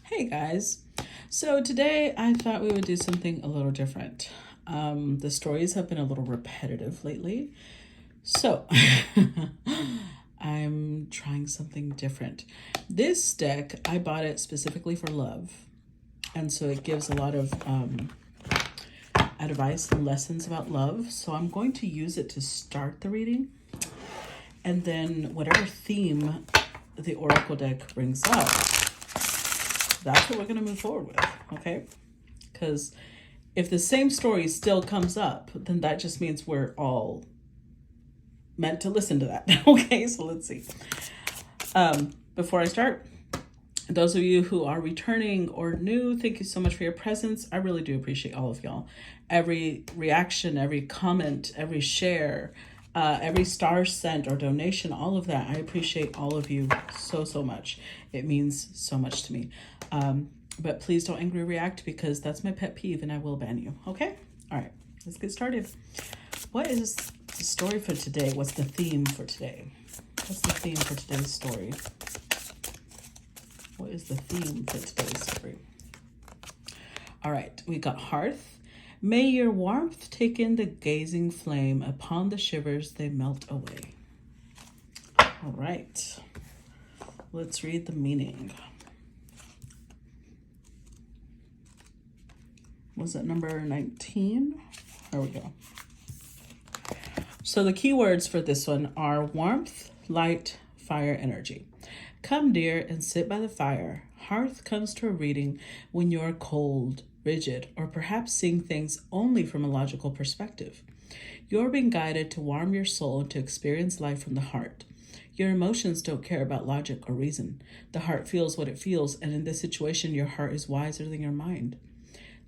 Hey guys. So today I thought we would do something a little different. The stories have been a little repetitive lately. So I'm trying something different. This deck, I bought it specifically for love. And so it gives a lot of advice and lessons about love. So I'm going to use it to start the reading. And then whatever theme the Oracle deck brings up, that's what we're going to move forward with, okay? Because if the same story still comes up, then that just means we're all meant to listen to that, okay? So let's see. Before I start, those of you who are returning or new, thank you so much for your presence. I really do appreciate all of y'all. Every reaction, every comment, every share, every star sent or donation, all of that. I appreciate all of you so much. It means so much to me. But please don't angry react because that's my pet peeve and I will ban you. Okay? All right, let's get started. What is the story for today? What's the theme for today? What's the theme for today's story? What is the theme for today's story? All right, we got hearth. May your warmth take in the gazing flame. Upon the shivers, they melt away. All right, let's read the meaning. Was it number 19? There we go. So the keywords for this one are warmth, light, fire, energy. Come, dear, and sit by the fire. Hearth comes to a reading when you're cold, rigid, or perhaps seeing things only from a logical perspective. You're being guided to warm your soul and to experience life from the heart. Your emotions don't care about logic or reason. The heart feels what it feels, and in this situation, your heart is wiser than your mind.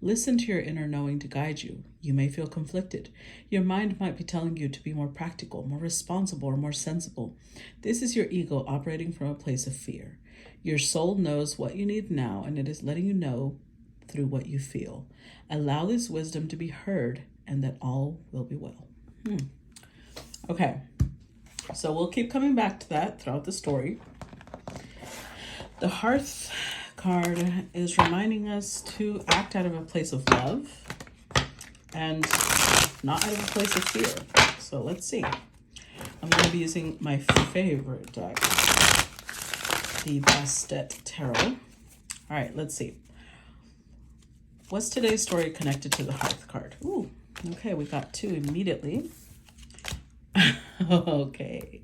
Listen to your inner knowing to guide you. You may feel conflicted. Your mind might be telling you to be more practical, more responsible, or more sensible. This is your ego operating from a place of fear. Your soul knows what you need now, and it is letting you know through what you feel. Allow this wisdom to be heard, and that all will be well. Okay, so we'll keep coming back to that throughout the story. The Hearth card is reminding us to act out of a place of love and not out of a place of fear. So let's see. I'm going to be using my favorite deck, the Bastet Tarot. All right, let's see. What's today's story connected to the Hearth card? Ooh, okay, we got two immediately. Okay,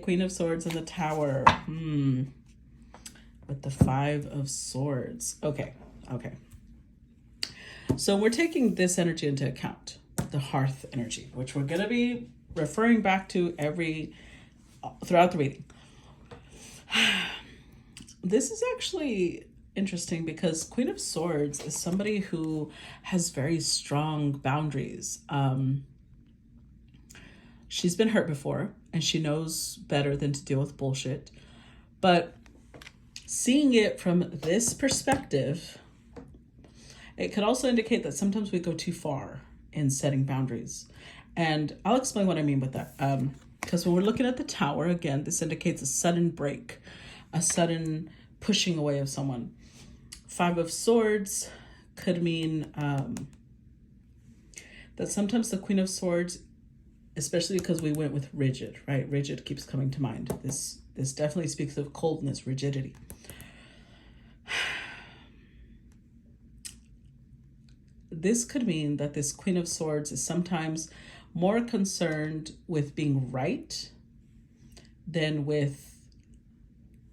Queen of Swords in the Tower. With the Five of Swords. Okay. So we're taking this energy into account, the hearth energy, which we're going to be referring back to throughout the reading. This is actually interesting because Queen of Swords is somebody who has very strong boundaries. She's been hurt before and she knows better than to deal with bullshit. But seeing it from this perspective, it could also indicate that sometimes we go too far in setting boundaries. And I'll explain what I mean with that. Because when we're looking at the Tower, again, this indicates a sudden break, a sudden pushing away of someone. Five of Swords could mean that sometimes the Queen of Swords, especially because we went with rigid, right? Rigid keeps coming to mind. This definitely speaks of coldness, rigidity. This could mean that this Queen of Swords is sometimes more concerned with being right than with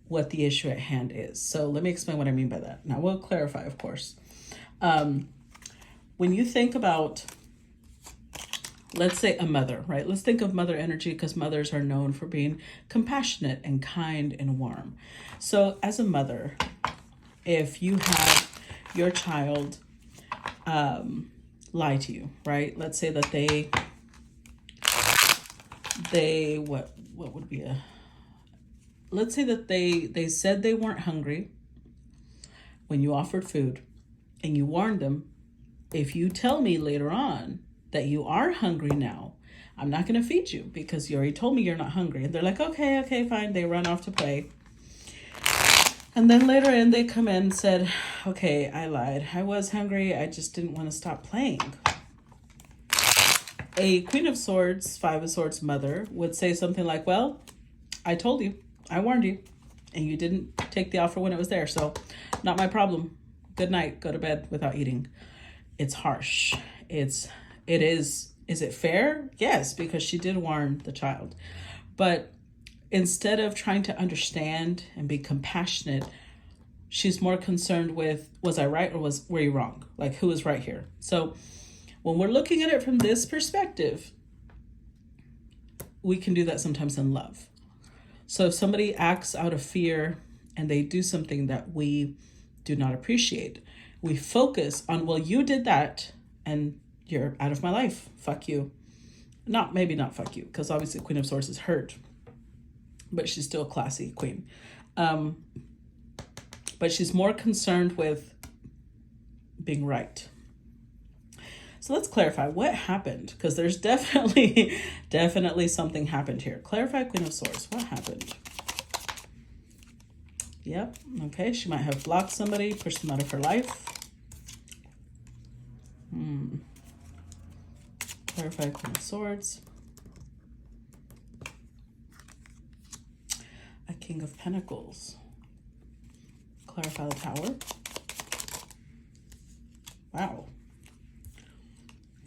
what the issue at hand is. So let me explain what I mean by that. Now we'll clarify, of course. When you think about, let's say a mother, right? Let's think of mother energy because mothers are known for being compassionate and kind and warm. So as a mother, if you have your child lie to you, right? Let's say that what would be let's say that they said they weren't hungry when you offered food and you warned them, if you tell me later on that you are hungry now, I'm not going to feed you because you already told me you're not hungry. And they're like, okay, fine. They run off to play. And then later in, they come in and said, okay, I lied. I was hungry. I just didn't want to stop playing. A Queen of Swords, Five of Swords mother would say something like, well, I told you, I warned you, and you didn't take the offer when it was there. So not my problem. Good night. Go to bed without eating. It's harsh. Is it fair? Yes, because she did warn the child. But instead of trying to understand and be compassionate, she's more concerned with, was I right or were you wrong? Like, who is right here? So when we're looking at it from this perspective, we can do that sometimes in love. So if somebody acts out of fear and they do something that we do not appreciate, we focus on, well, you did that and you're out of my life. Fuck you. Maybe not fuck you, because obviously Queen of Swords is hurt, but she's still a classy queen. But she's more concerned with being right. So let's clarify what happened, because there's definitely something happened here. Clarify Queen of Swords. What happened? Yep. Okay. She might have blocked somebody, pushed them out of her life. Clarify Queen of Swords. A King of Pentacles. Clarify the Tower. Wow.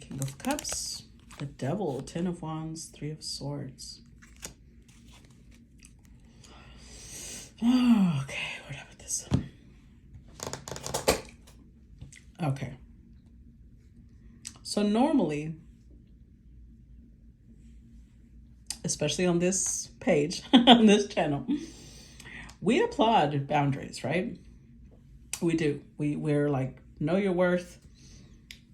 King of Cups. The Devil. Ten of Wands. Three of Swords. Oh, okay. Where did I put this? Okay. So normally, especially on this page, on this channel, we applaud boundaries, right? We do. We're like, know your worth,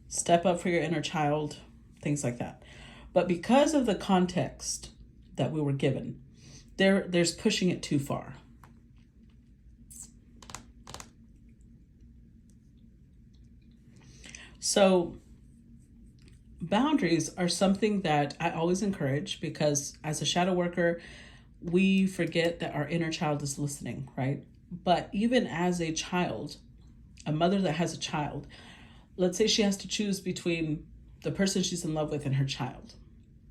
step up for your inner child, things like that. But because of the context that we were given, there's pushing it too far. So boundaries are something that I always encourage, because as a shadow worker, we forget that our inner child is listening, right? But even as a child, a mother that has a child, let's say she has to choose between the person she's in love with and her child.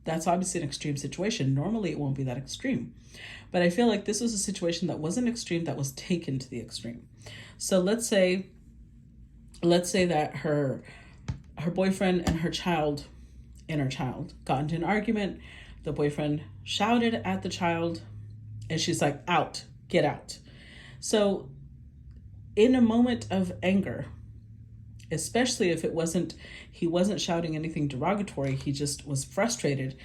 That's obviously an extreme situation. Normally it won't be that extreme. But I feel like this was a situation that wasn't extreme, that was taken to the extreme. So let's say that her boyfriend and her child, inner child, got into an argument. The boyfriend shouted at the child and she's like, out, get out. So in a moment of anger, especially if he wasn't shouting anything derogatory, he just was frustrated,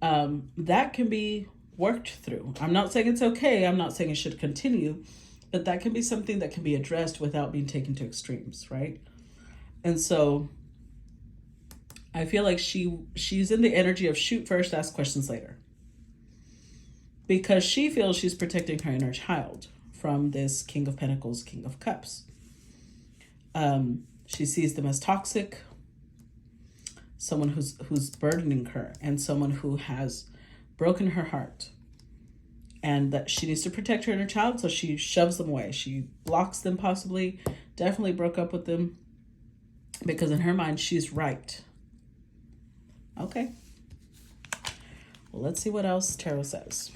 that can be worked through. I'm not saying it's okay. I'm not saying it should continue, but that can be something that can be addressed without being taken to extremes, right? And so I feel like she's in the energy of shoot first, ask questions later. Because she feels she's protecting her inner child from this King of Pentacles, King of Cups. She sees them as toxic, someone who's burdening her, and someone who has broken her heart. And that she needs to protect her inner child, so she shoves them away. She blocks them possibly, definitely broke up with them, because in her mind, she's right. Okay. Well, let's see what else Tarot says.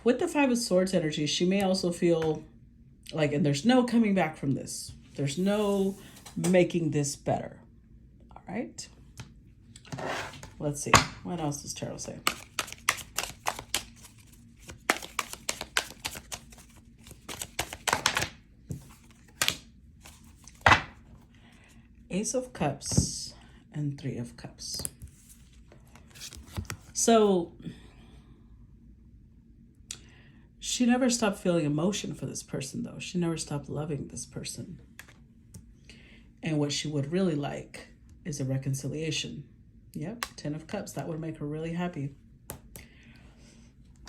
With the Five of Swords energy, she may also feel like, and there's no coming back from this. There's no making this better. All right. Let's see. What else does Tarot say? Ace of Cups and Three of Cups. So she never stopped feeling emotion for this person, though. She never stopped loving this person. And what she would really like is a reconciliation. Yep, Ten of Cups. That would make her really happy.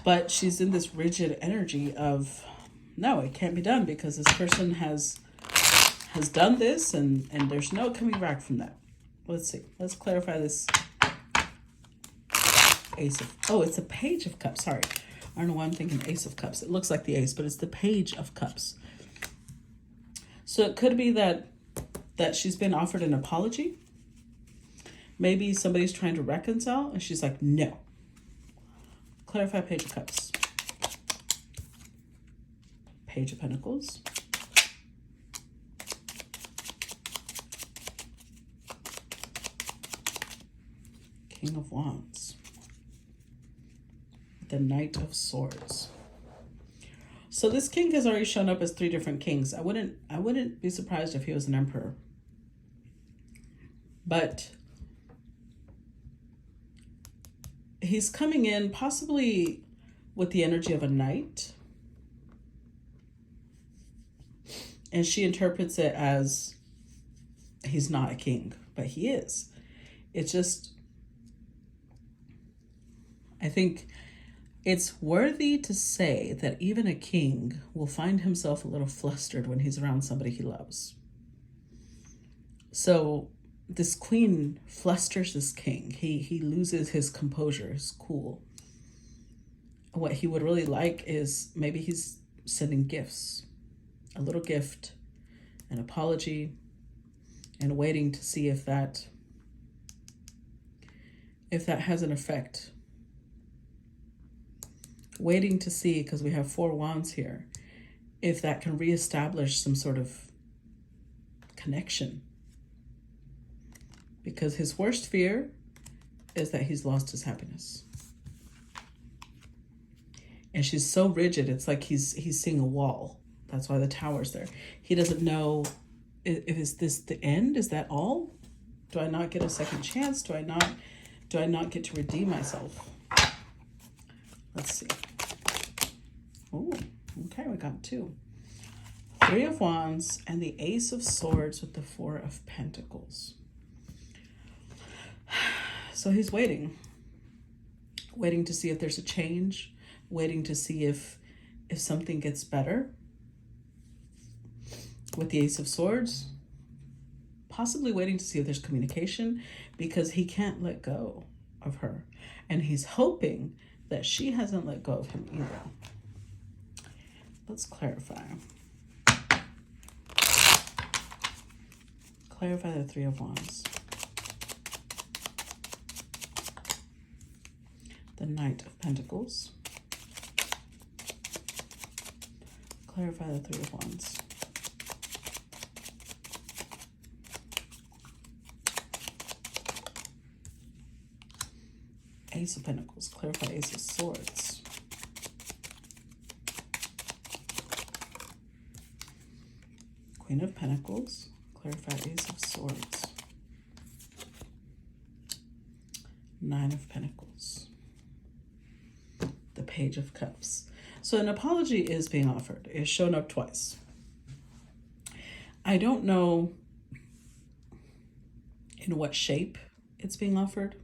But she's in this rigid energy of, no, it can't be done because this person has done this and there's no coming back from that. Let's see. Let's clarify this. It's a Page of Cups. Sorry. I don't know why I'm thinking Ace of Cups. It looks like the Ace, but it's the Page of Cups. So it could be that she's been offered an apology. Maybe somebody's trying to reconcile and she's like, no. Clarify Page of Cups. Page of Pentacles. King of Wands. The Knight of Swords. So this king has already shown up as 3 different kings. I wouldn't be surprised if he was an emperor. But he's coming in possibly with the energy of a knight. And she interprets it as he's not a king, but he is. It's just, I think it's worthy to say that even a king will find himself a little flustered when he's around somebody he loves. So this queen flusters this king. He loses his composure, his cool. What he would really like is maybe he's sending gifts, a little gift, an apology, and waiting to see if that has an effect. Waiting to see, because we have 4 wands here, if that can reestablish some sort of connection. Because his worst fear is that he's lost his happiness. And she's so rigid, it's like he's seeing a wall. That's why the tower's there. He doesn't know, is this the end? Is that all? Do I not get a second chance? Do I not get to redeem myself? Let's see. Oh, okay, we got 2. 3 of Wands and the Ace of Swords with the 4 of Pentacles. So he's waiting to see if there's a change, waiting to see if something gets better. With the Ace of Swords, possibly waiting to see if there's communication, because he can't let go of her. And he's hoping that she hasn't let go of him either. Let's clarify. Clarify the 3 of Wands. The Knight of Pentacles. Clarify the 3 of Wands. Ace of Pentacles. Clarify Ace of Swords. Queen of Pentacles. Clarify Ace of Swords. 9 of Pentacles. The Page of Cups. So an apology is being offered. It's shown up twice. I don't know in what shape it's being offered,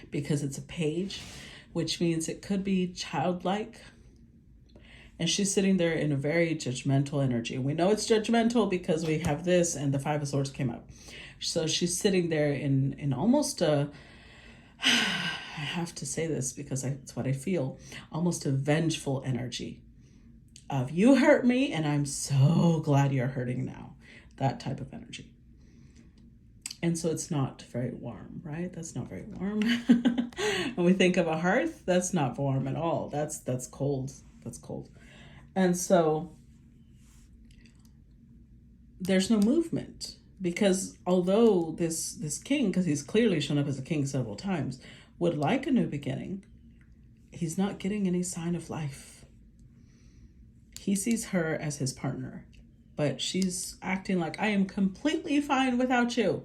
because it's a page, which means it could be childlike. And she's sitting there in a very judgmental energy. We know it's judgmental because we have this and the 5 of Swords came up. So she's sitting there in almost a, I have to say this because it's what I feel, almost a vengeful energy of, you hurt me and I'm so glad you're hurting now. That type of energy. And so it's not very warm, right? That's not very warm. When we think of a hearth, that's not warm at all. That's cold. That's cold. And so there's no movement, because although this king, because he's clearly shown up as a king several times, would like a new beginning, he's not getting any sign of life. He sees her as his partner, but she's acting like, I am completely fine without you.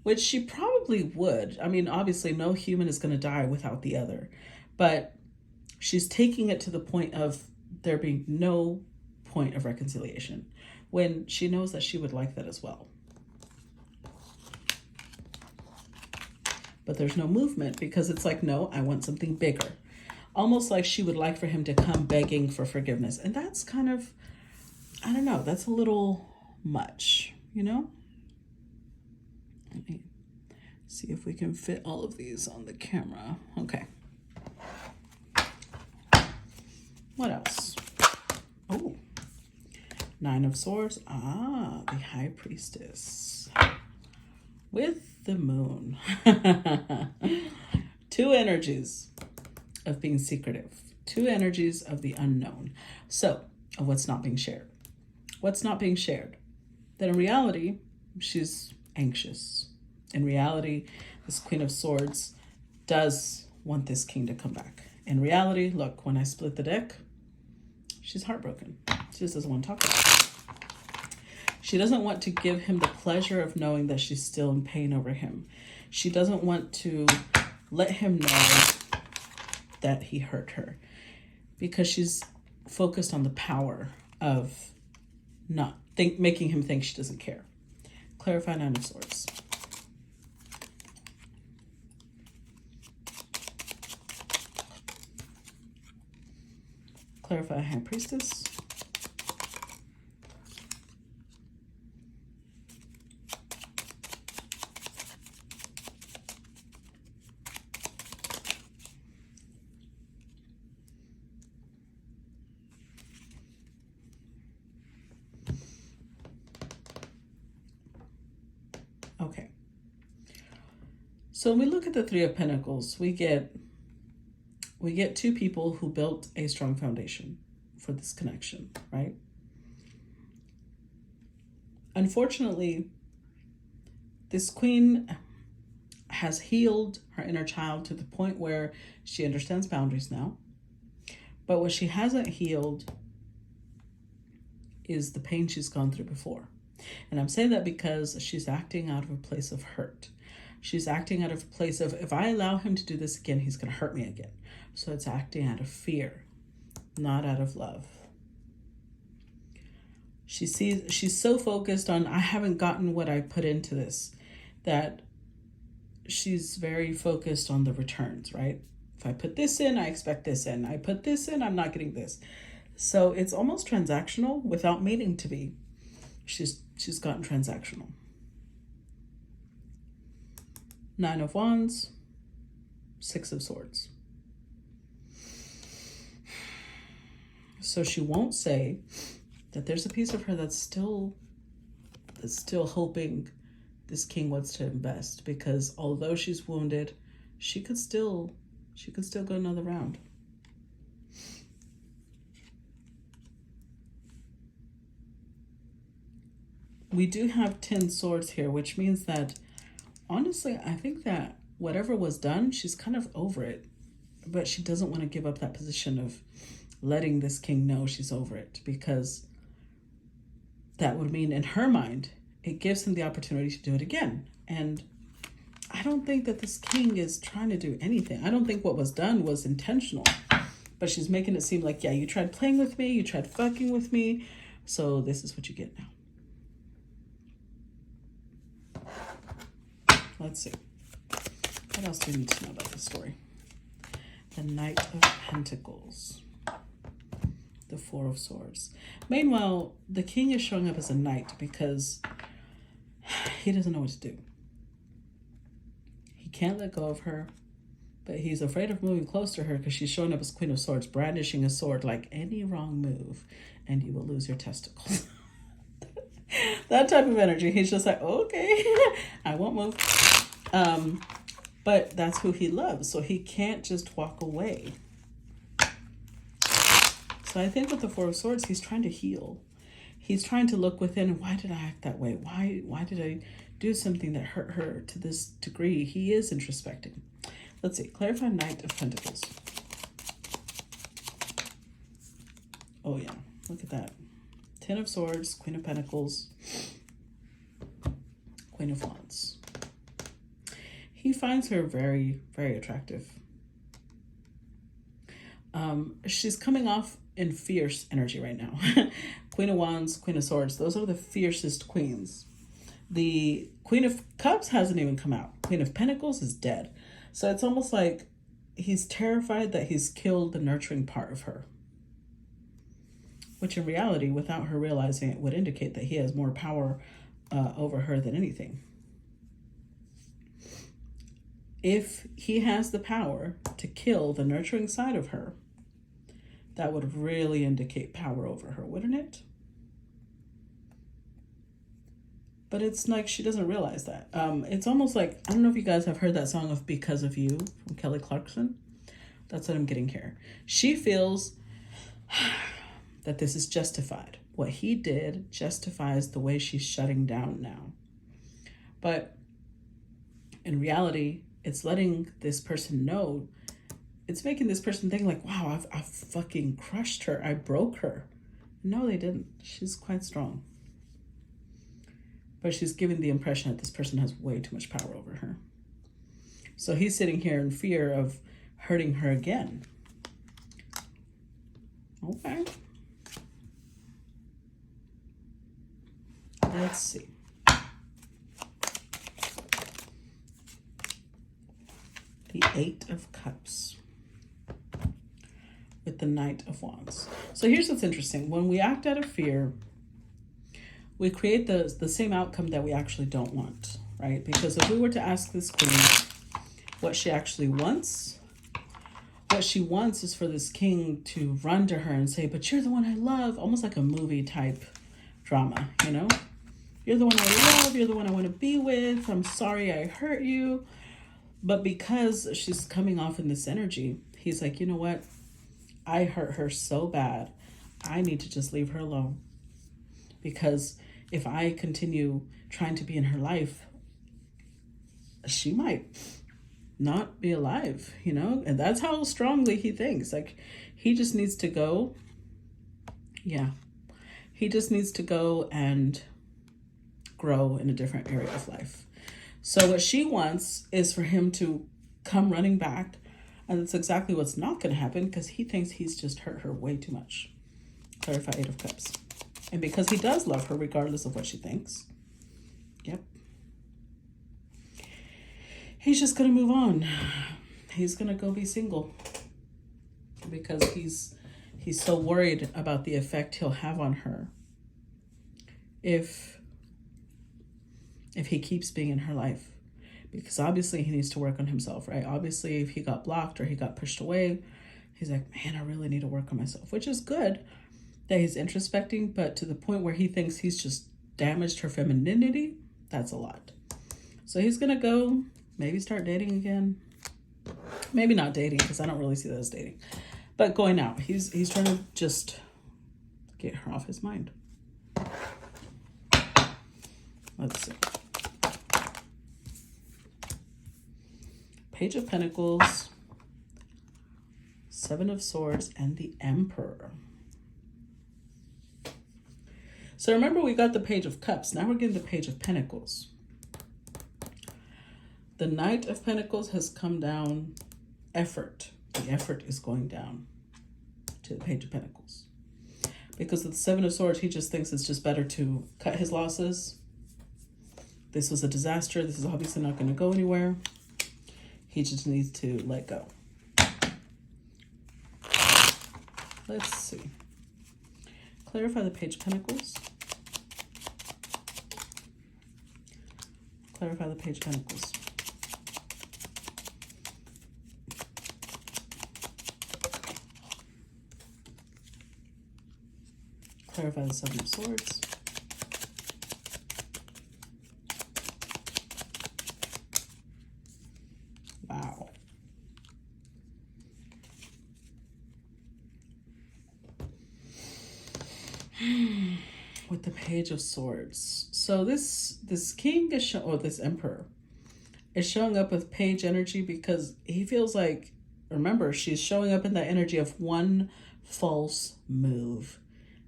Which she probably would. I mean, obviously no human is going to die without the other, but she's taking it to the point of there being no point of reconciliation, when she knows that she would like that as well. But there's no movement, because it's like, no, I want something bigger. Almost like she would like for him to come begging for forgiveness. And that's kind of, I don't know, that's a little much, you know? Let me see if we can fit all of these on the camera. Okay. What else? Oh, Nine of Swords. Ah, the High Priestess with the Moon. Two energies of being secretive. Two energies of the unknown. So, of what's not being shared. What's not being shared? That in reality, she's anxious. In reality, this Queen of Swords does want this king to come back. In reality, look, when I split the deck, she's heartbroken. She just doesn't want to talk about it. She doesn't want to give him the pleasure of knowing that she's still in pain over him. She doesn't want to let him know that he hurt her because she's focused on the power of making him think she doesn't care. Clarify Nine of Swords. Clarify High Priestess. Okay. So when we look at the Three of Pentacles, we get two people who built a strong foundation for this connection, right? Unfortunately, this queen has healed her inner child to the point where she understands boundaries now. But what she hasn't healed is the pain she's gone through before. And I'm saying that because she's acting out of a place of hurt. She's acting out of a place of, if I allow him to do this again, he's going to hurt me again. So it's acting out of fear, not out of love. She's so focused on, I haven't gotten what I put into this, that she's very focused on the returns, right? If I put this in, I expect this in. I put this in, I'm not getting this. So it's almost transactional without meaning to be. She's gotten transactional. Nine of Wands, Six of Swords. So she won't say that there's a piece of her that's still hoping this king wants to invest, because although she's wounded, she could still go another round. We do have 10 swords here, which means that, honestly, I think that whatever was done, she's kind of over it. But she doesn't want to give up that position of letting this king know she's over it, because that would mean, in her mind, it gives him the opportunity to do it again. And I don't think that this king is trying to do anything. I don't think what was done was intentional. But she's making it seem like, yeah, you tried playing with me, you tried fucking with me, so this is what you get now. Let's see. What else do you need to know about this story? The Knight of Pentacles. The Four of Swords. Meanwhile, the king is showing up as a knight because he doesn't know what to do. He can't let go of her, but he's afraid of moving close to her because she's showing up as Queen of Swords, brandishing a sword like any wrong move, and you will lose your testicles. That type of energy. He's just like, okay, I won't move. But that's who he loves, so he can't just walk away. So I think with the Four of Swords, he's trying to heal. He's trying to look within. Why did I act that way? Why did I do something that hurt her to this degree? He is introspecting. Let's see. Clarify Knight of Pentacles. Oh, yeah. Look at that. Ten of Swords, Queen of Pentacles, Queen of Wands. He finds her very, very attractive. She's coming off in fierce energy right now. Queen of Wands, Queen of Swords. Those are the fiercest queens. The Queen of Cups hasn't even come out. Queen of Pentacles is dead. So it's almost like he's terrified that he's killed the nurturing part of her. Which in reality, without her realizing it, would indicate that he has more power over her than anything. If he has the power to kill the nurturing side of her, that would really indicate power over her, wouldn't it? But it's like she doesn't realize that. It's almost like, I don't know if you guys have heard that song of Because of You from Kelly Clarkson. That's what I'm getting here. She feels that this is justified. What he did justifies the way she's shutting down now. But in reality, it's letting this person know, it's making this person think like, wow, I've fucking crushed her. I broke her. No, they didn't. She's quite strong. But she's giving the impression that this person has way too much power over her. So he's sitting here in fear of hurting her again. Okay. Let's see. The Eight of Cups with the Knight of Wands. So here's what's interesting. When we act out of fear, we create the same outcome that we actually don't want, right? Because if we were to ask this queen what she actually wants, what she wants is for this king to run to her and say, but you're the one I love, almost like a movie type drama, you know? You're the one I love, you're the one I want to be with, I'm sorry I hurt you. But because she's coming off in this energy, he's like, you know what? I hurt her so bad, I need to just leave her alone. Because if I continue trying to be in her life, she might not be alive, you know? And that's how strongly he thinks. Like, he just needs to go. Yeah. He just needs to go and grow in a different area of life. So what she wants is for him to come running back. And that's exactly what's not going to happen because he thinks he's just hurt her way too much. Clarify Eight of Cups. And because he does love her, regardless of what she thinks. Yep. He's just going to move on. He's going to go be single. Because he's so worried about the effect he'll have on her. If he keeps being in her life. Because obviously he needs to work on himself, right? Obviously if he got blocked or he got pushed away, he's like, man, I really need to work on myself. Which is good that he's introspecting, but to the point where he thinks he's just damaged her femininity, that's a lot. So he's gonna go maybe start dating again. Maybe not dating, because I don't really see that as dating. But going out. He's trying to just get her off his mind. Let's see. Page of Pentacles, Seven of Swords, and the Emperor. So remember, we got the Page of Cups. Now we're getting the Page of Pentacles. The Knight of Pentacles has come down. Effort. The effort is going down to the Page of Pentacles. Because with the Seven of Swords, he just thinks it's just better to cut his losses. This was a disaster. This is obviously not going to go anywhere. He just needs to let go. Let's see. Clarify the Page of Pentacles. Clarify the Page of Pentacles. Clarify the Seven of Swords. Wow. With the Page of Swords. So this king is this emperor is showing up with page energy because he feels like, remember, she's showing up in that energy of one false move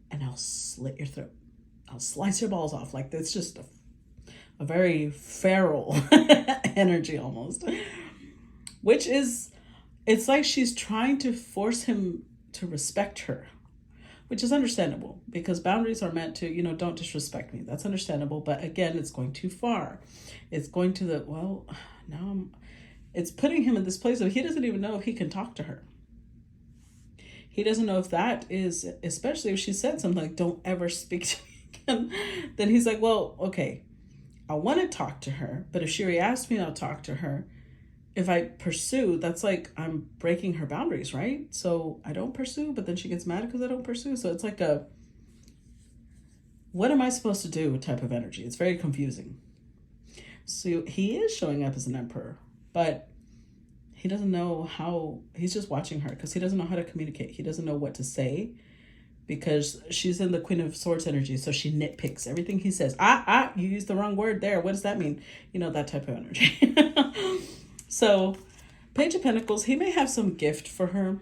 and I'll slit your throat. I'll slice your balls off. Like, it's just a very feral energy almost. Which is, it's like she's trying to force him to respect her. Which is understandable because boundaries are meant to, you know, don't disrespect me. That's understandable. But again, it's going too far. It's going to the, well, now it's putting him in this place of he doesn't even know if he can talk to her. He doesn't know if that is, especially if she said something like, don't ever speak to me again. Then he's like, well, okay, I want to talk to her. But if she re-asks me, I'll talk to her. if I pursue, that's like I'm breaking her boundaries, right? So I don't pursue, but then she gets mad because I don't pursue. So it's like a, what am I supposed to do type of energy. It's very confusing. So he is showing up as an emperor, but he doesn't know how, he's just watching her because he doesn't know how to communicate. He doesn't know what to say because she's in the Queen of Swords energy. So she nitpicks everything he says. You used the wrong word there. What does that mean? You know, that type of energy. So Page of Pentacles, he may have some gift for her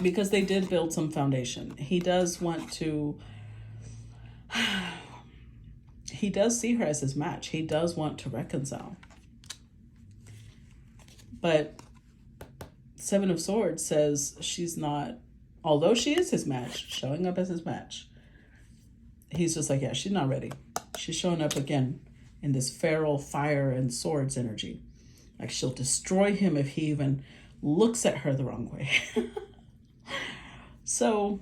because they did build some foundation. He does want to, he does see her as his match. He does want to reconcile. But Seven of Swords says she's not, although she is his match, showing up as his match, he's just like, yeah, she's not ready. She's showing up again in this feral fire and swords energy. Like she'll destroy him if he even looks at her the wrong way. So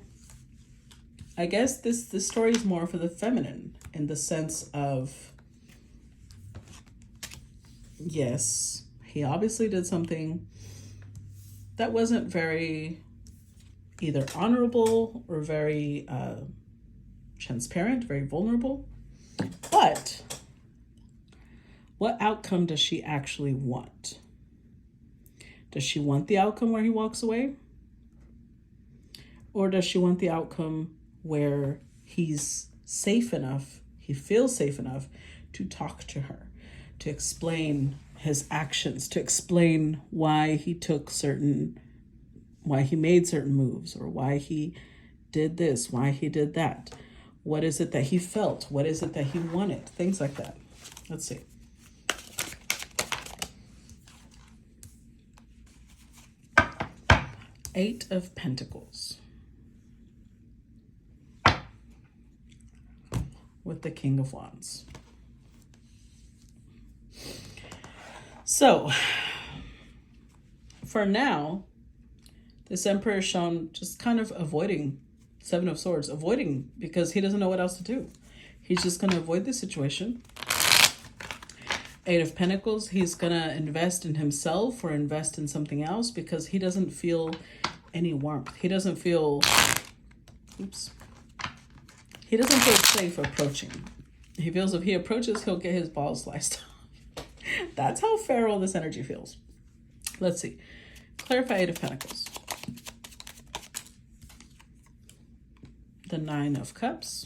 I guess this story is more for the feminine in the sense of, yes, he obviously did something that wasn't very either honorable or very transparent, very vulnerable. But what outcome does she actually want? Does she want the outcome where he walks away? Or does she want the outcome where he's safe enough, he feels safe enough to talk to her, to explain his actions, to explain why he made certain moves, or why he did this, why he did that? What is it that he felt? What is it that he wanted? Things like that. Let's see. Eight of Pentacles with the King of Wands. So for now, this Emperor is shown just kind of avoiding Seven of Swords, avoiding because he doesn't know what else to do. He's just going to avoid the situation. Eight of Pentacles, he's going to invest in himself or invest in something else because he doesn't feel any warmth. He doesn't feel, he doesn't feel safe approaching. He feels if he approaches, he'll get his balls sliced off. That's how feral this energy feels. Let's see. Clarify Eight of Pentacles. The Nine of Cups.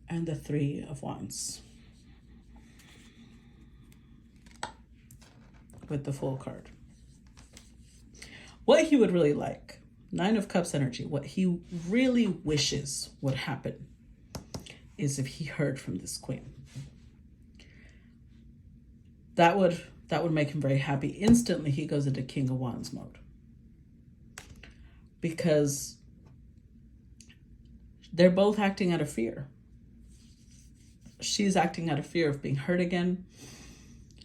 And the Three of Wands. With the Fool card. What he would really like. Nine of Cups energy. What he really wishes would happen is if he heard from this queen. That would make him very happy. Instantly he goes into King of Wands mode. Because they're both acting out of fear. She's acting out of fear of being hurt again.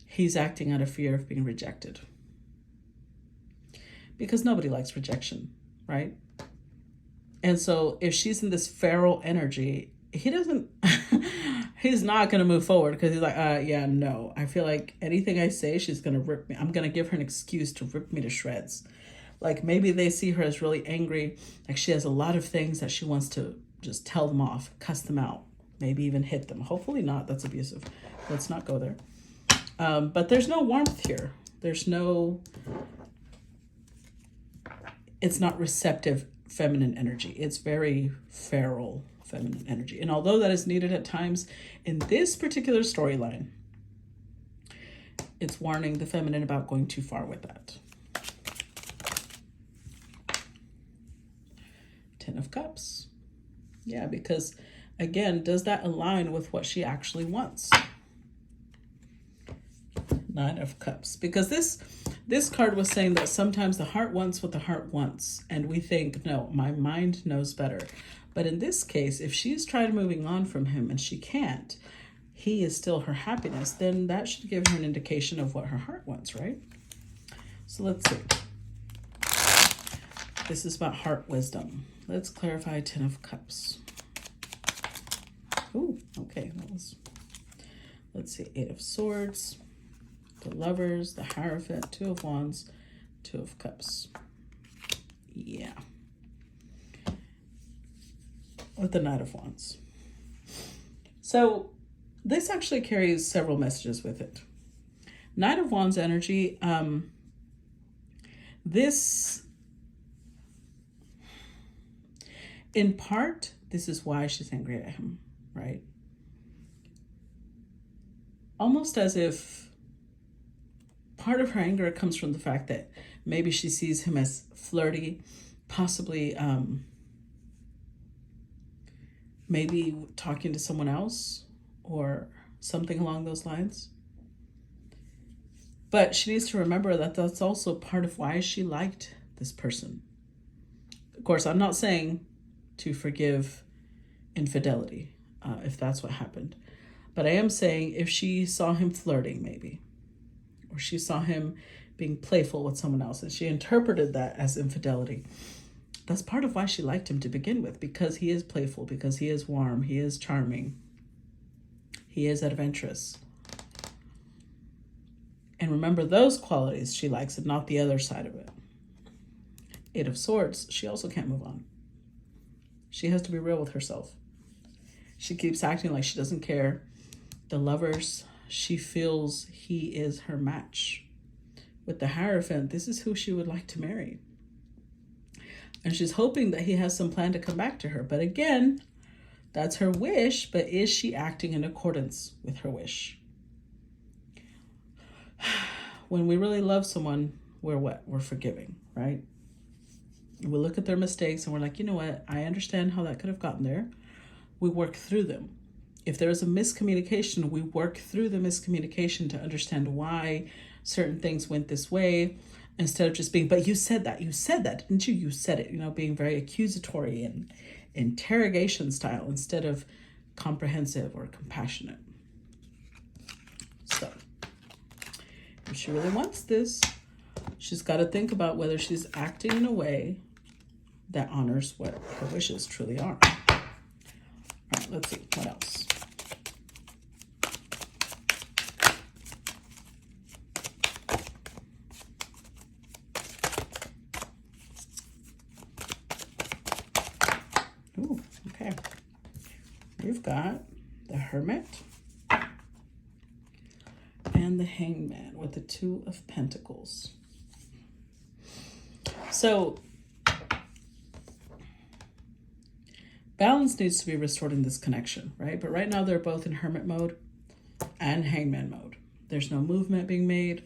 He's acting out of fear of being rejected. Because nobody likes rejection, right? And so if she's in this feral energy, he's not going to move forward because he's like, yeah, no. I feel like anything I say, she's going to rip me. I'm going to give her an excuse to rip me to shreds. Like maybe they see her as really angry. Like she has a lot of things that she wants to just tell them off, cuss them out, maybe even hit them. Hopefully not. That's abusive. Let's not go there. But there's no warmth here. There's no, it's not receptive feminine energy. It's very feral feminine energy. And although that is needed at times in this particular storyline, it's warning the feminine about going too far with that. Ten of Cups. Yeah, because again, does that align with what she actually wants? Nine of Cups. Because this card was saying that sometimes the heart wants what the heart wants. And we think, no, my mind knows better. But in this case, if she's tried moving on from him and she can't, he is still her happiness, then that should give her an indication of what her heart wants, right? So let's see. This is about heart wisdom. Let's clarify Ten of Cups. Ooh, okay. Let's see, Eight of Swords, the Lovers, the Hierophant, Two of Wands, Two of Cups. Yeah. With the Knight of Wands. So this actually carries several messages with it. Knight of Wands energy, this, in part, this is why she's angry at him, right? Almost as if part of her anger comes from the fact that maybe she sees him as flirty, possibly maybe talking to someone else or something along those lines. But she needs to remember that that's also part of why she liked this person. Of course, I'm not saying to forgive infidelity, if that's what happened. But I am saying if she saw him flirting maybe, or she saw him being playful with someone else, and she interpreted that as infidelity, that's part of why she liked him to begin with, because he is playful, because he is warm, he is charming, he is adventurous. And remember those qualities she likes and not the other side of it. Eight of Swords, she also can't move on. She has to be real with herself. She keeps acting like she doesn't care. The Lovers, she feels he is her match. With the Hierophant, this is who she would like to marry. And she's hoping that he has some plan to come back to her. But again, that's her wish, but is she acting in accordance with her wish? When we really love someone, we're what? We're forgiving, right? We look at their mistakes and we're like, you know what? I understand how that could have gotten there. We work through them. If there is a miscommunication, we work through the miscommunication to understand why certain things went this way, instead of just being, but you said that, didn't you? You said it, being very accusatory and interrogation style instead of comprehensive or compassionate. So if she really wants this, she's got to think about whether she's acting in a way that honors what her wishes truly are. All right, let's see, what else? Ooh, okay. We've got the Hermit and the Hangman with the Two of Pentacles. So balance needs to be restored in this connection, right? But right now they're both in Hermit mode and Hangman mode. There's no movement being made.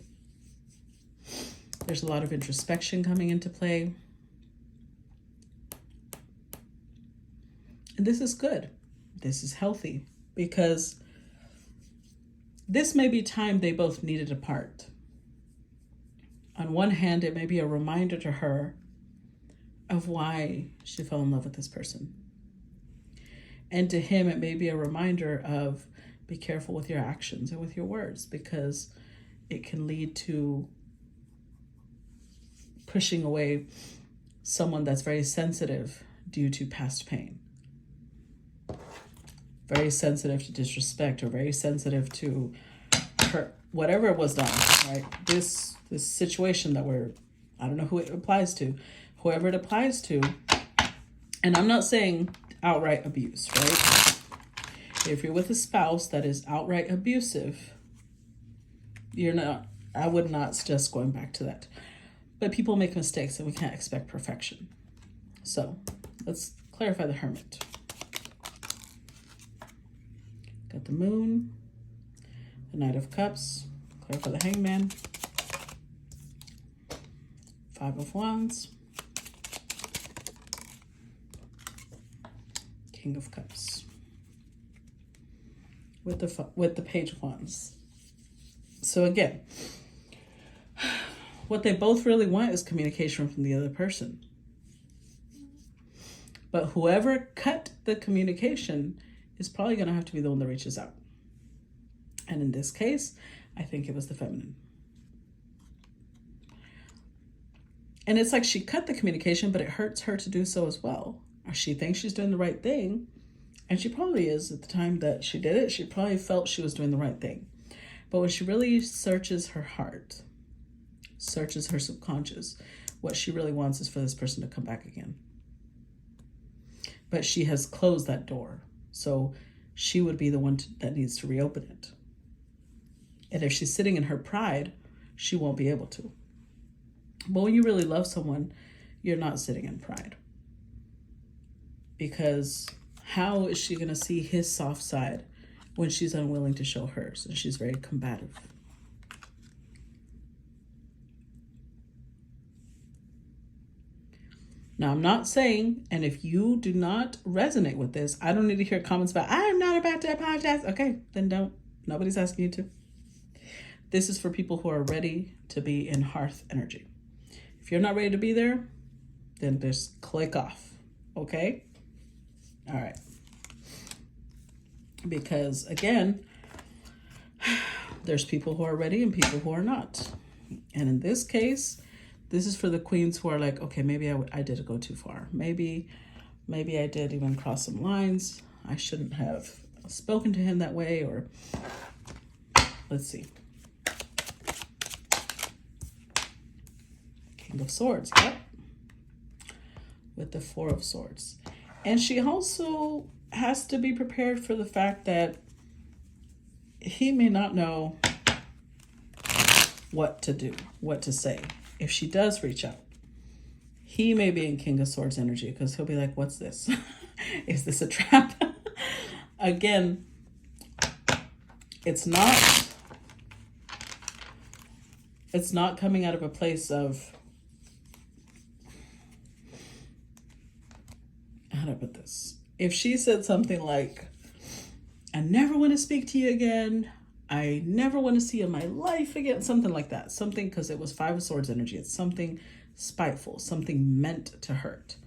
There's a lot of introspection coming into play. And this is good. This is healthy, because this may be time they both needed apart. On one hand, it may be a reminder to her of why she fell in love with this person. And to him, it may be a reminder of be careful with your actions and with your words, because it can lead to pushing away someone that's very sensitive due to past pain. Very sensitive to disrespect, or very sensitive to hurt, whatever was done, right? This situation that I don't know who it applies to, whoever it applies to. And I'm not saying outright abuse, right? If you're with a spouse that is outright abusive, I would not suggest going back to that. But people make mistakes and we can't expect perfection. So let's clarify the Hermit. Got the Moon, the Knight of Cups, clarify the Hangman, Five of Wands, King of Cups, with the Page of Wands. So again, what they both really want is communication from the other person. But whoever cut the communication is probably going to have to be the one that reaches out. And in this case, I think it was the feminine. And it's like she cut the communication, but it hurts her to do so as well. She thinks she's doing the right thing, And she probably is. At the time that she did it, she probably felt she was doing the right thing. But when she really searches her heart, searches her subconscious, what she really wants is for this person to come back again. But she has closed that door. So she would be the one that needs to reopen it. And if she's sitting in her pride, she won't be able to. But when you really love someone, you're not sitting in pride. Because how is she going to see his soft side when she's unwilling to show hers and she's very combative? Now, I'm not saying, and if you do not resonate with this, I don't need to hear comments about, I'm not about to apologize. Okay, then don't. Nobody's asking you to. This is for people who are ready to be in hearth energy. If you're not ready to be there, then just click off. Okay? All right. Because again, there's people who are ready and people who are not. And in this case, this is for the queens who are like, okay, maybe I did go too far. Maybe I did even cross some lines. I shouldn't have spoken to him that way, or let's see. King of Swords, yep. With the Four of Swords. And she also has to be prepared for the fact that he may not know what to do, what to say. If she does reach out, he may be in King of Swords energy because he'll be like, what's this? Is this a trap? Again, it's not coming out of a place of, how do I put this? If she said something like, I never want to speak to you again, I never want to see you in my life again, something like that. Something, because it was Five of Swords energy. It's something spiteful, something meant to hurt.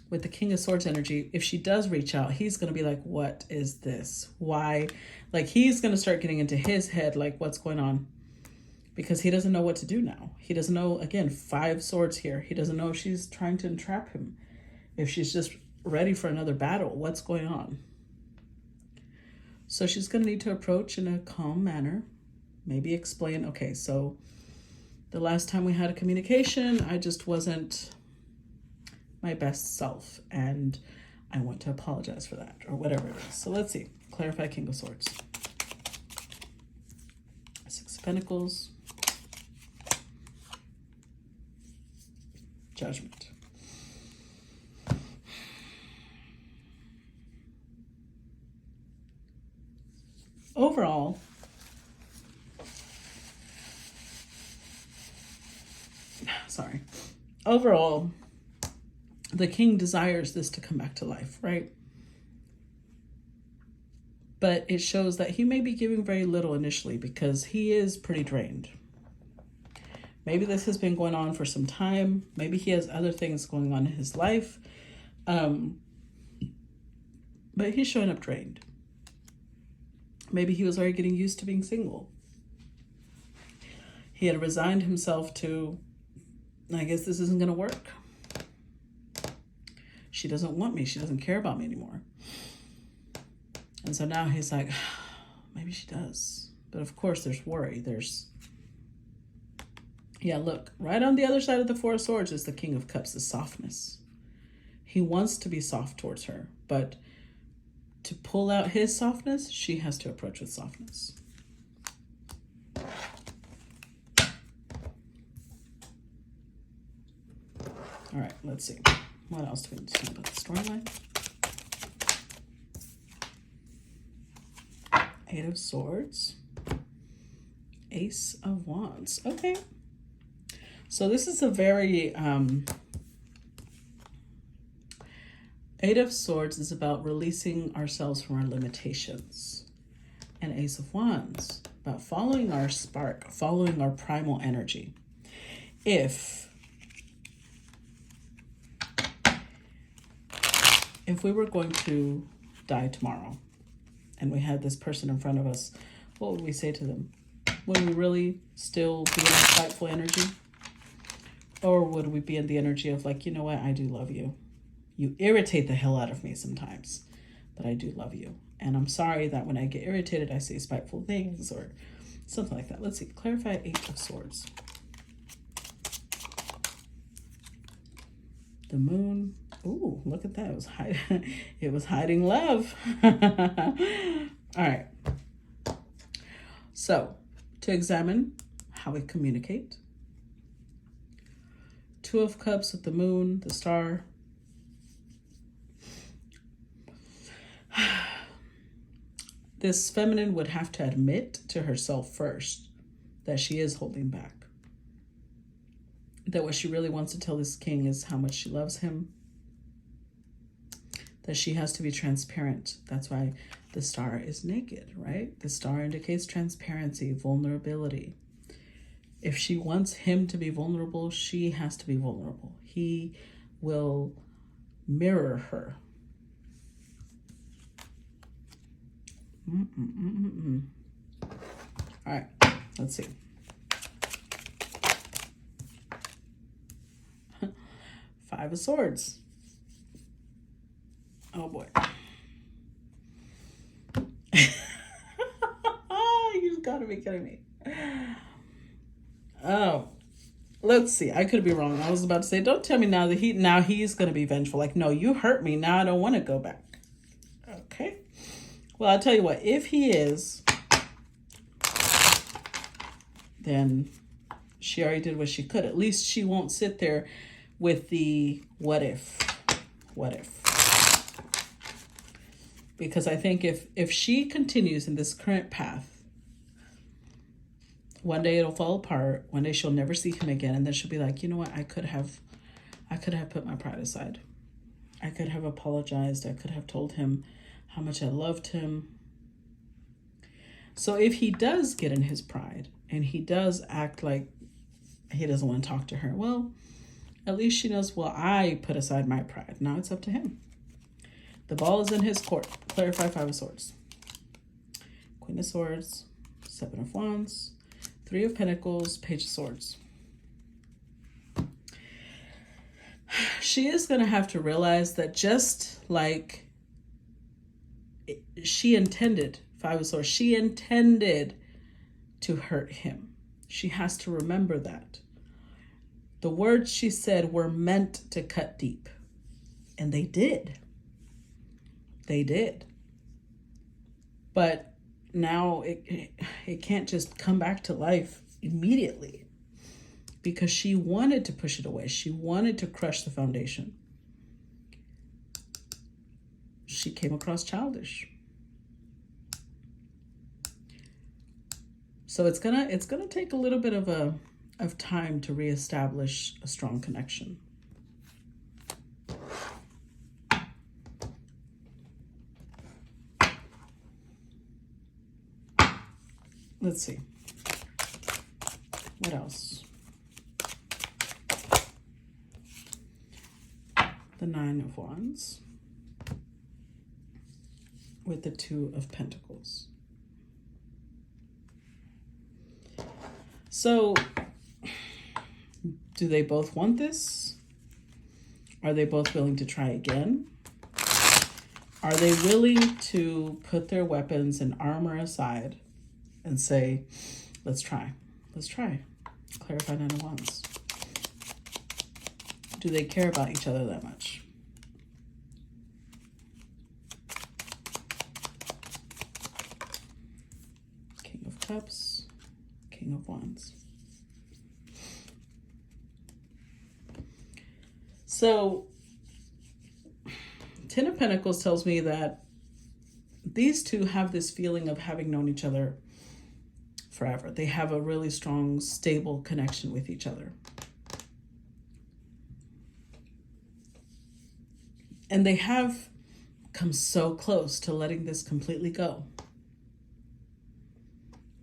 With the King of Swords energy, if she does reach out, he's going to be like, what is this? Why? Like, he's going to start getting into his head, like, what's going on? Because he doesn't know what to do now. He doesn't know, again, Five Swords here. He doesn't know if she's trying to entrap him. If she's just ready for another battle, what's going on? So she's going to need to approach in a calm manner. Maybe explain, okay, so the last time we had a communication, I just wasn't my best self, and I want to apologize for that, or whatever it is. So let's see. Clarify King of Swords. Six of Pentacles. Judgment. Overall, overall, the king desires this to come back to life, right? But it shows that he may be giving very little initially because he is pretty drained. Maybe this has been going on for some time. Maybe he has other things going on in his life. But he's showing up drained. Maybe he was already getting used to being single. He had resigned himself to, I guess this isn't going to work. She doesn't want me. She doesn't care about me anymore. And so now he's like, maybe she does. But of course, there's worry. Yeah, look, right on the other side of the Four of Swords is the King of Cups, the softness. He wants to be soft towards her, but to pull out his softness, she has to approach with softness. All right, let's see. What else do we need to know about the storyline? Eight of Swords. Ace of Wands. Okay. So this is a very... Eight of Swords is about releasing ourselves from our limitations. And Ace of Wands, about following our spark, following our primal energy. If we were going to die tomorrow and we had this person in front of us, what would we say to them? Would we really still be in that spiteful energy? Or would we be in the energy of like, you know what, I do love you. You irritate the hell out of me sometimes, but I do love you. And I'm sorry that when I get irritated, I say spiteful things or something like that. Let's see. Clarify 8 of Swords. The Moon. Ooh, look at that. It was hiding love. All right. So, to examine how we communicate. 2 of Cups with the Moon, the Star. This feminine would have to admit to herself first that she is holding back. That what she really wants to tell this king is how much she loves him. That she has to be transparent. That's why the star is naked, right? The star indicates transparency, vulnerability. If she wants him to be vulnerable, she has to be vulnerable. He will mirror her. All right, let's see. 5 of Swords. Oh boy. You've got to be kidding me. Oh, let's see. I could be wrong. I was about to say, don't tell me now that he's going to be vengeful. Like, no, you hurt me. Now I don't want to go back. Okay. Well, I'll tell you what. If he is, then she already did what she could. At least she won't sit there with the what if. Because I think if she continues in this current path, one day it'll fall apart. One day she'll never see him again. And then she'll be like, you know what? I could have put my pride aside. I could have apologized. I could have told him how much I loved him. So if he does get in his pride and he does act like he doesn't want to talk to her, well, at least she knows, well, I put aside my pride. Now it's up to him. The ball is in his court. Clarify 5 of Swords. Queen of Swords, 7 of Wands, 3 of Pentacles, Page of Swords. She is going to have to realize that just like she intended, 5 of Swords, she intended to hurt him. She has to remember that. The words she said were meant to cut deep. And they did. They did. But now it can't just come back to life immediately because she wanted to push it away. She wanted to crush the foundation. She came across childish. So it's gonna take a little bit of time to reestablish a strong connection. Let's see. What else? The 9 of Wands with the 2 of Pentacles. So, do they both want this? Are they both willing to try again? Are they willing to put their weapons and armor aside and say, let's try. Clarify 9 of Wands. Do they care about each other that much? King of Cups, King of Wands. So, 10 of Pentacles tells me that these two have this feeling of having known each other forever. They have a really strong, stable connection with each other. And they have come so close to letting this completely go.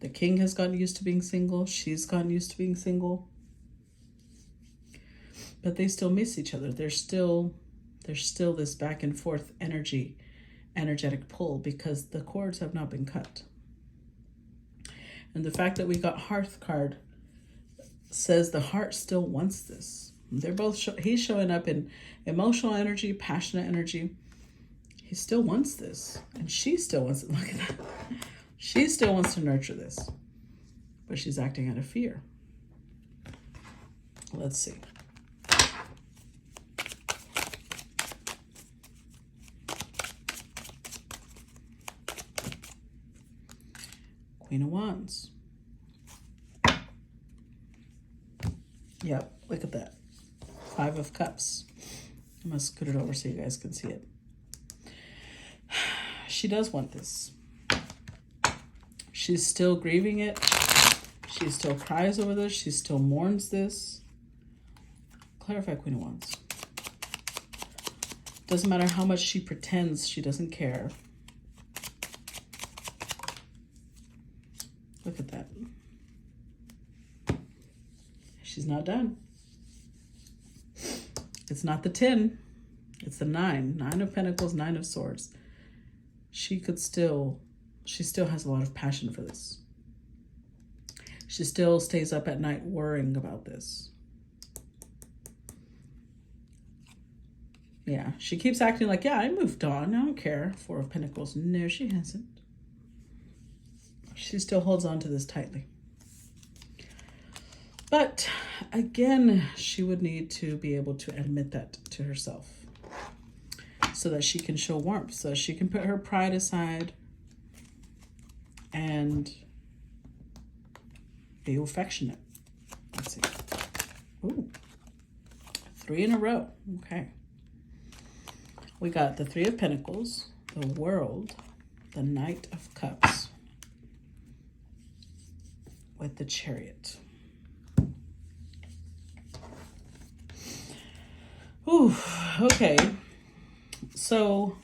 The king has gotten used to being single. She's gotten used to being single. But they still miss each other. There's still this back and forth energetic pull because the cords have not been cut. And the fact that we got Hearth card says the heart still wants this. They're both, he's showing up in emotional energy, passionate energy. He still wants this. And she still wants it. Look at that. She still wants to nurture this. But she's acting out of fear. Let's see. Queen of Wands. Yep, look at that. 5 of Cups. I'm going to scoot it over so you guys can see it. She does want this. She's still grieving it. She still cries over this. She still mourns this. Clarify, Queen of Wands. Doesn't matter how much she pretends she doesn't care. Look at that. She's not done. It's not the 10. It's the 9. 9 of Pentacles, 9 of Swords. She still has a lot of passion for this. She still stays up at night worrying about this. Yeah, she keeps acting like, yeah, I moved on. I don't care. 4 of Pentacles. No, she hasn't. She still holds on to this tightly. But again, she would need to be able to admit that to herself so that she can show warmth, so she can put her pride aside and be affectionate. Let's see. Ooh, 3 in a row. Okay. We got the 3 of Pentacles, the World, the Knight of Cups, with the Chariot. Ooh, okay. So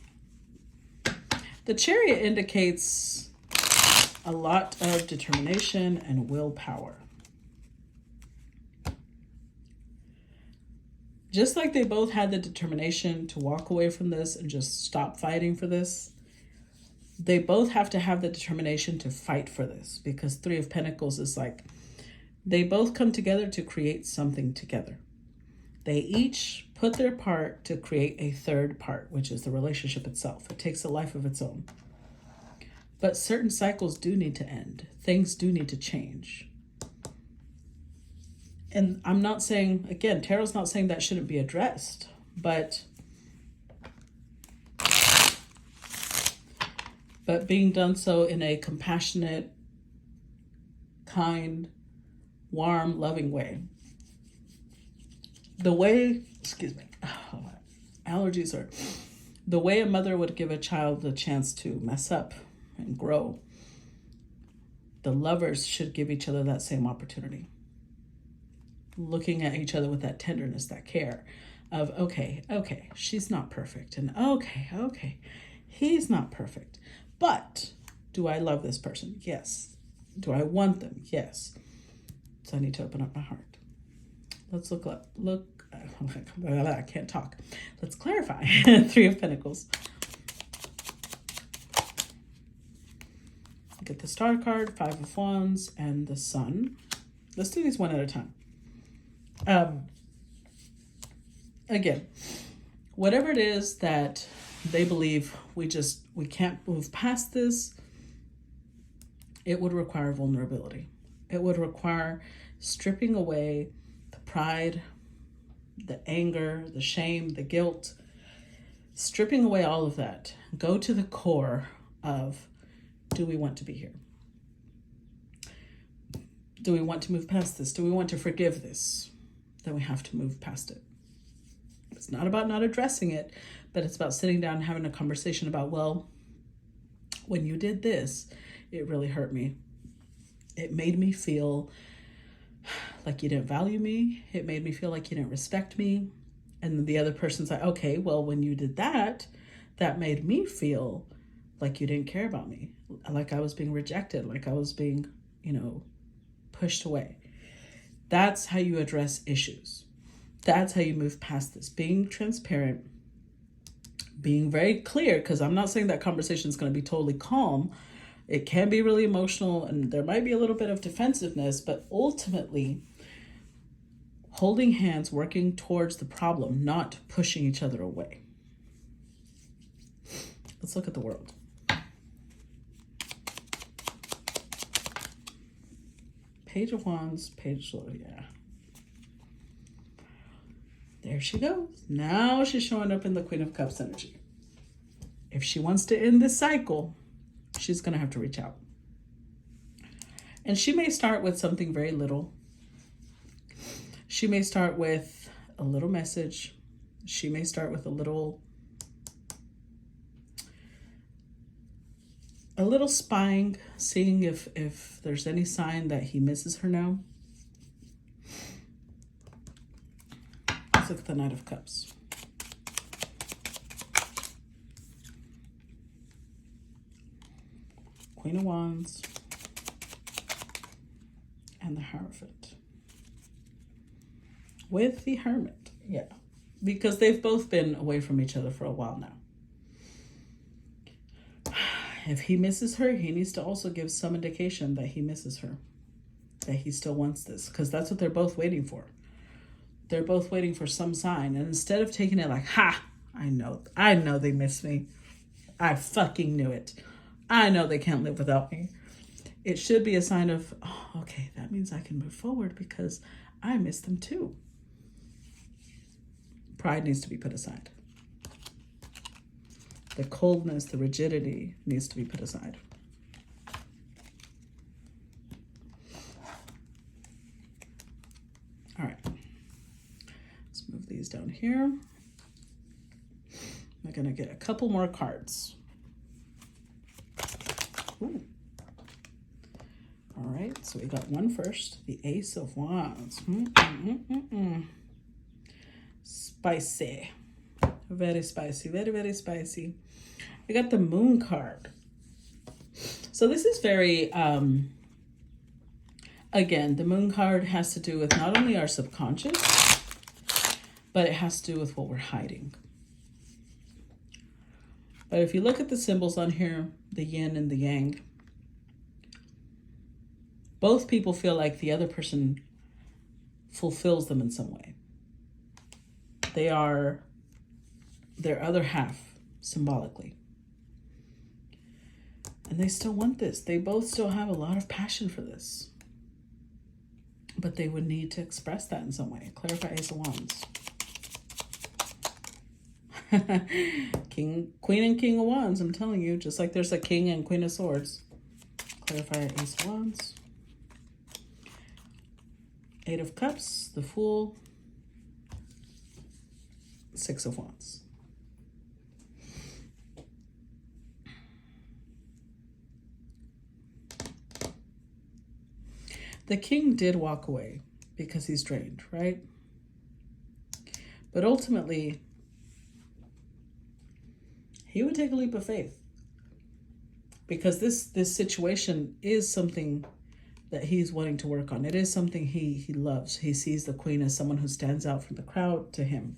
the Chariot indicates a lot of determination and willpower. Just like they both had the determination to walk away from this and just stop fighting for this, they both have to have the determination to fight for this, because 3 of Pentacles is like, they both come together to create something together. They each put their part to create a third part, which is the relationship itself. It takes a life of its own. But certain cycles do need to end. Things do need to change. And I'm not saying, again, Tarot's not saying that shouldn't be addressed, but being done so in a compassionate, kind, warm, loving way. The way, excuse me, allergies are, the way a mother would give a child the chance to mess up and grow, the lovers should give each other that same opportunity. Looking at each other with that tenderness, that care of, okay, she's not perfect. And okay, he's not perfect. But do I love this person? Yes. Do I want them? Yes. So I need to open up my heart. Let's look, I can't talk. Let's clarify. 3 of Pentacles. Get the Star card, 5 of Wands, and the Sun. Let's do these one at a time. Again, whatever it is that they believe we can't move past this, it would require vulnerability. It would require stripping away the pride, the anger, the shame, the guilt, stripping away all of that. Go to the core of, do we want to be here? Do we want to move past this? Do we want to forgive this? Then we have to move past it. It's not about not addressing it, but it's about sitting down and having a conversation about, well, when you did this, it really hurt me. It made me feel like you didn't value me. It made me feel like you didn't respect me. And the other person's like, okay, well, when you did that, that made me feel like you didn't care about me. Like I was being rejected, like I was being, pushed away. That's how you address issues. That's how you move past this. Being transparent, being very clear, because I'm not saying that conversation is going to be totally calm. It can be really emotional and there might be a little bit of defensiveness, but ultimately holding hands, working towards the problem, not pushing each other away. Let's look at the world. Page of Wands, yeah. There she goes. Now she's showing up in the Queen of Cups energy. If she wants to end this cycle, she's going to have to reach out. And she may start with something very little. She may start with a little message. She may start with a little spying, seeing if there's any sign that he misses her now. Let's look at the Knight of Cups. Queen of Wands. And the Hierophant. With the Hermit. Yeah. Because they've both been away from each other for a while now. If he misses her, he needs to also give some indication that he misses her. That he still wants this. Because that's what they're both waiting for. They're both waiting for some sign. And instead of taking it like, ha, I know they miss me. I fucking knew it. I know they can't live without me. It should be a sign of, oh, okay, that means I can move forward because I miss them too. Pride needs to be put aside. The coldness, the rigidity needs to be put aside. All right. Let's move these down here. I'm going to get a couple more cards. Ooh. All right, so we got one first, the Ace of Wands. Spicy. Very spicy, very, very spicy. We got the Moon card. So this is very, again, the Moon card has to do with not only our subconscious, but it has to do with what we're hiding. But if you look at the symbols on here, the yin and the yang, both people feel like the other person fulfills them in some way. They are their other half, symbolically. And they still want this. They both still have a lot of passion for this. But they would need to express that in some way. Clarify Ace of Wands. Queen and King of Wands, I'm telling you. Just like there's a King and Queen of Swords. Clarify Ace of Wands. Eight of Cups, the Fool, Six of Wands. The King did walk away because he's drained, right? But ultimately, he would take a leap of faith because this situation is something that he's wanting to work on. It is something he loves. He sees the Queen as someone who stands out from the crowd to him.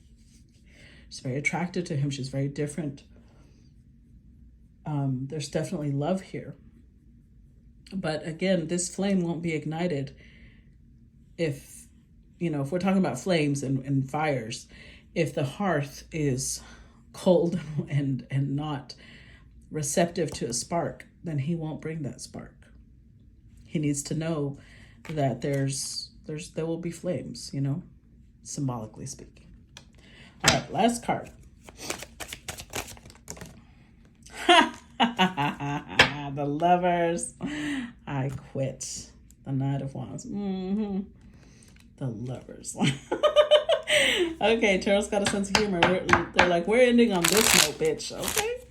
She's very attractive to him. She's very different. There's definitely love here. But again, this flame won't be ignited if we're talking about flames and fires, if the hearth is cold and not receptive to a spark, then he won't bring that spark. He needs to know that there will be flames, symbolically speaking. All right, last card. The Lovers. I quit. The Knight of Wands. The Lovers. Okay, Tarot's got a sense of humor. They're like, we're ending on this note, bitch. Okay.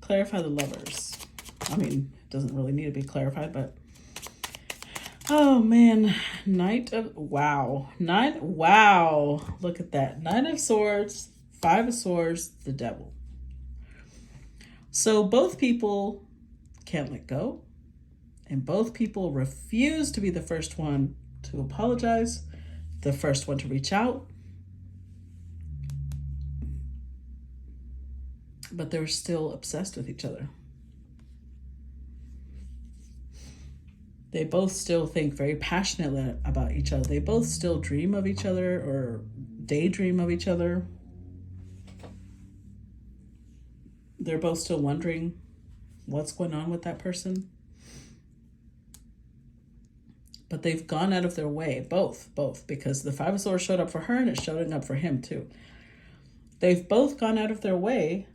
Clarify the Lovers. I mean, it doesn't really need to be clarified, but oh man, wow. Look at that. Nine of Swords, Five of Swords, the Devil. So both people can't let go, and both people refuse to be the first one to apologize, the first one to reach out. But they're still obsessed with each other. They both still think very passionately about each other. They both still dream of each other or daydream of each other. They're both still wondering what's going on with that person. But they've gone out of their way, both, because the Five of Swords showed up for her and it's showing up for him too. They've both gone out of their way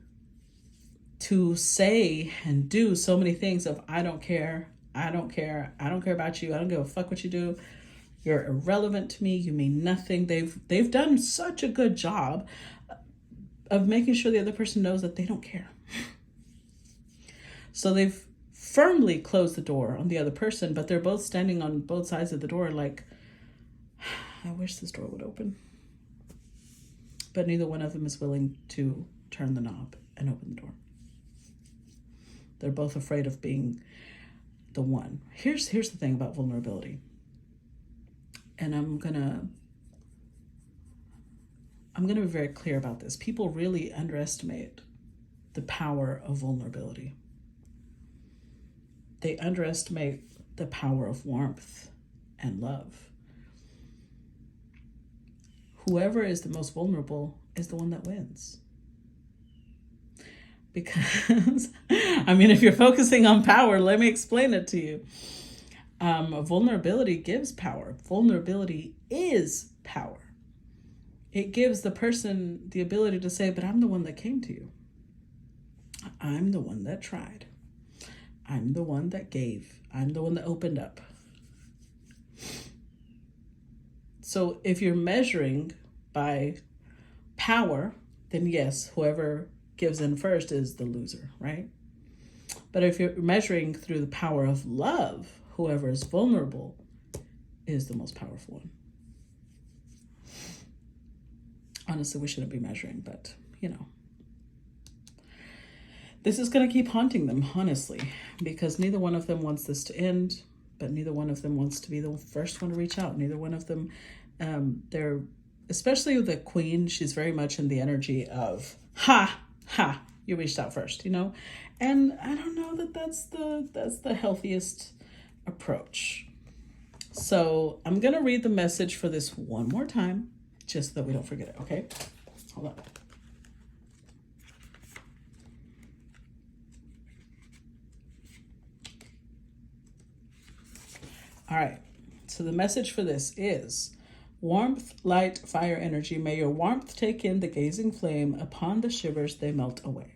to say and do so many things of, I don't care, I don't care, I don't care about you, I don't give a fuck what you do, you're irrelevant to me, you mean nothing. They've done such a good job of making sure the other person knows that they don't care. So they've firmly closed the door on the other person, but they're both standing on both sides of the door like, I wish this door would open. But neither one of them is willing to turn the knob and open the door. They're both afraid of being the one. Here's the thing about vulnerability. And I'm gonna be very clear about this. People really underestimate the power of vulnerability. They underestimate the power of warmth and love. Whoever is the most vulnerable is the one that wins. Because, I mean, if you're focusing on power, let me explain it to you. Vulnerability gives power. Vulnerability is power. It gives the person the ability to say, but I'm the one that came to you. I'm the one that tried. I'm the one that gave. I'm the one that opened up. So if you're measuring by power, then yes, whoever gives in first is the loser, right? But if you're measuring through the power of love, whoever is vulnerable is the most powerful one. Honestly, we shouldn't be measuring, but you know. This is going to keep haunting them, honestly, because neither one of them wants this to end, but neither one of them wants to be the first one to reach out. Neither one of them, they're, especially the queen, she's very much in the energy of, ha, you reached out first, you know? And I don't know that that's the healthiest approach. So I'm going to read the message for this one more time, just so that we don't forget it, okay? Hold on. All right, so the message for this is, warmth, light, fire, energy, may your warmth take in the gazing flame, upon the shivers they melt away.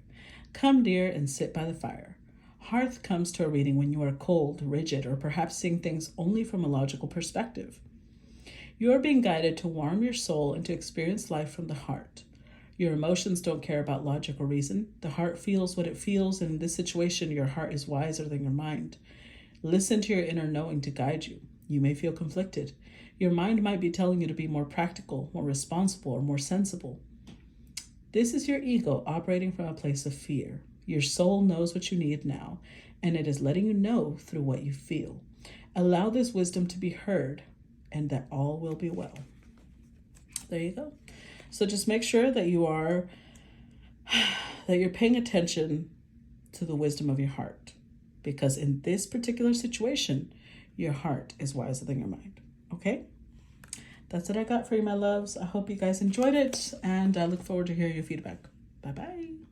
Come, dear, and sit by the fire. Hearth comes to a reading when you are cold, rigid, or perhaps seeing things only from a logical perspective. You are being guided to warm your soul and to experience life from the heart. Your emotions don't care about logic or reason. The heart feels what it feels, and in this situation, your heart is wiser than your mind. Listen to your inner knowing to guide you. You may feel conflicted. Your mind might be telling you to be more practical, more responsible, or more sensible. This is your ego operating from a place of fear. Your soul knows what you need now, and it is letting you know through what you feel. Allow this wisdom to be heard, and that all will be well. There you go. So just make sure that you're paying attention to the wisdom of your heart. Because in this particular situation, your heart is wiser than your mind. Okay? That's what I got for you, my loves. I hope you guys enjoyed it, and I look forward to hearing your feedback. Bye-bye.